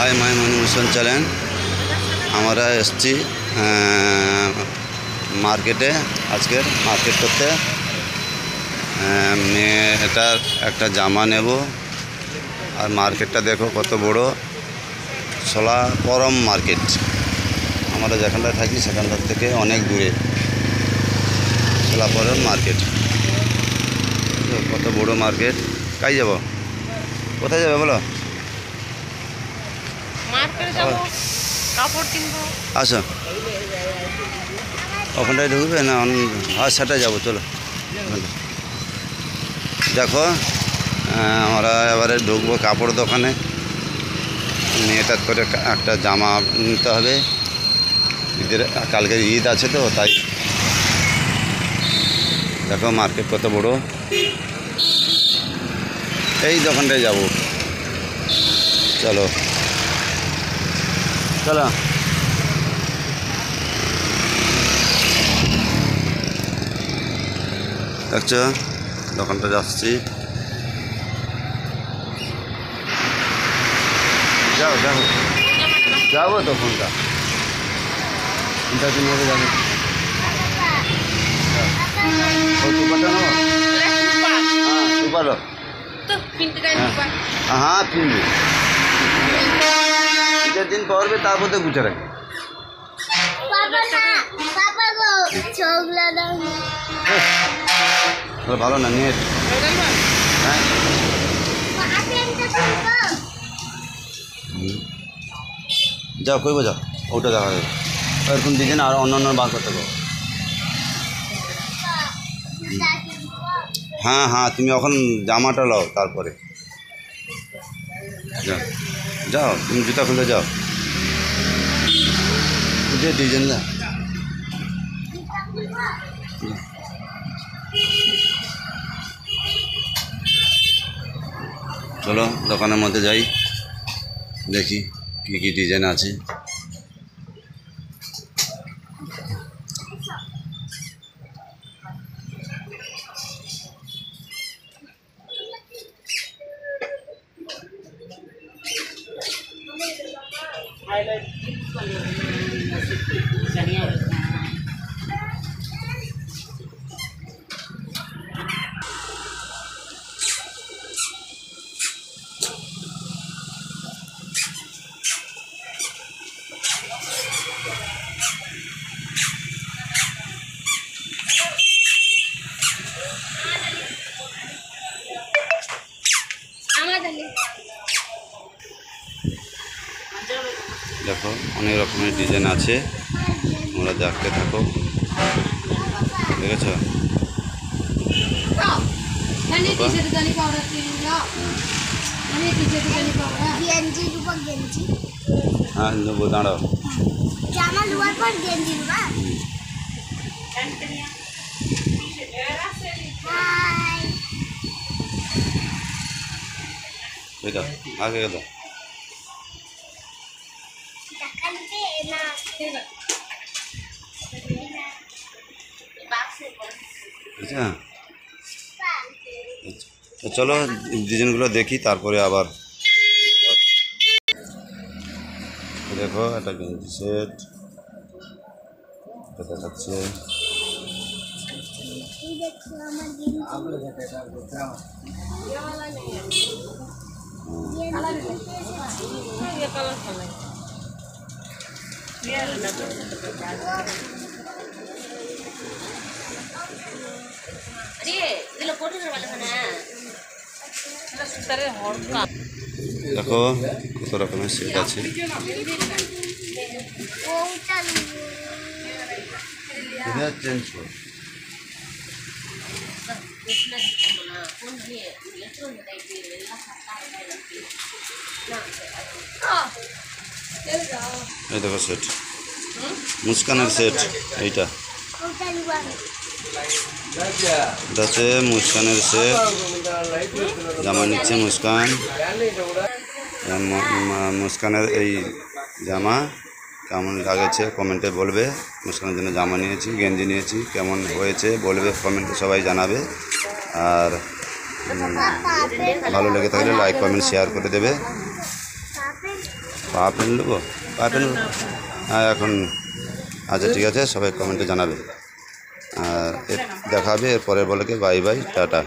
Hi my मनीभूषण channel আমরা এসেছি মার্কেটে আজকের মার্কেট করতে মেয়েটার একটা জামা নেব আর মার্কেটটা দেখো কত বড় সোলা করম মার্কেট আমরা যেখানটায় থাকি সেখানটার থেকে অনেক দূরে সোলা করম মার্কেট কত বড় মার্কেট কাই যাব কোথায় যাবে বলো মার্কেটে যাব কাপড় কিনবো আচ্ছা ওখানটায় ঢুকবে না হ্যাঁ সেটাই যাবো চলো দেখো আমরা এবারে ঢুকবো কাপড় দোকানে মেয়েটার করে একটা জামা নিতে হবে ঈদের কালকে ঈদ আছে তো তাই দেখো মার্কেট কত বড় এই দোকানটায় যাব চলো চলো দেখছো দোকানটা যাচ্ছি যাও যাও যাবো তো ফোনটা দিন হবে যাবে সুপারটা নেবো হ্যাঁ সুপারও हाँ किनबी ঈদের দিন পড়বে তারপর তো গুছে রাখবে ভালো না নেট হ্যাঁ যাও কইব যাও ওটা দেখা যাবে এরকম ডিজাইন আর অন্য অন্য বার করতে পারো हाँ हाँ तुम এখন জামাটা লাও তারপরে যাও যাও তুমি জুতা খুলে যাও যে ডিজাইন না চলো দোকানের মধ্যে যাই দেখি কি কি ডিজাইন আছে देखो अनेक रकमेर डिजाइन आछे তোমরা দেখতে থাকো দেখেছো हाँ নেবো দাঁড়াও জামা লোয়ার পর গেঞ্জি নেবা হাই এটা আগে দাও तो चलो डिजाइनगुलो देखी तारपरे आबार देखो এটা গেঞ্জি সেট এটা দেখাচ্ছে देखो कत रकमेर सेट आछे चेंज करो এই দেখো সেট মুস্কানের সেট এইটা আছে মুস্কানের সেট জামা নিচ্ছে মুস্কান মুস্কানের এই জামা কেমন লাগছে কমেন্টে বলবে মুস্কানের জন্য জামা নিয়েছি গেঞ্জি নিয়েছি কেমন হয়েছে বলবে কমেন্টে সবাই জানাবে আর ভালো লেগে থাকলে লাইক কমেন্ট শেয়ার করে দেবে পা পেন নেবো, পা পেন। হ্যাঁ এখন আচ্ছা ঠিক আছে, সবাই কমেন্টে জানাবে। আর দেখা হবে এরপরে, বলে কি বাই বাই টাটা।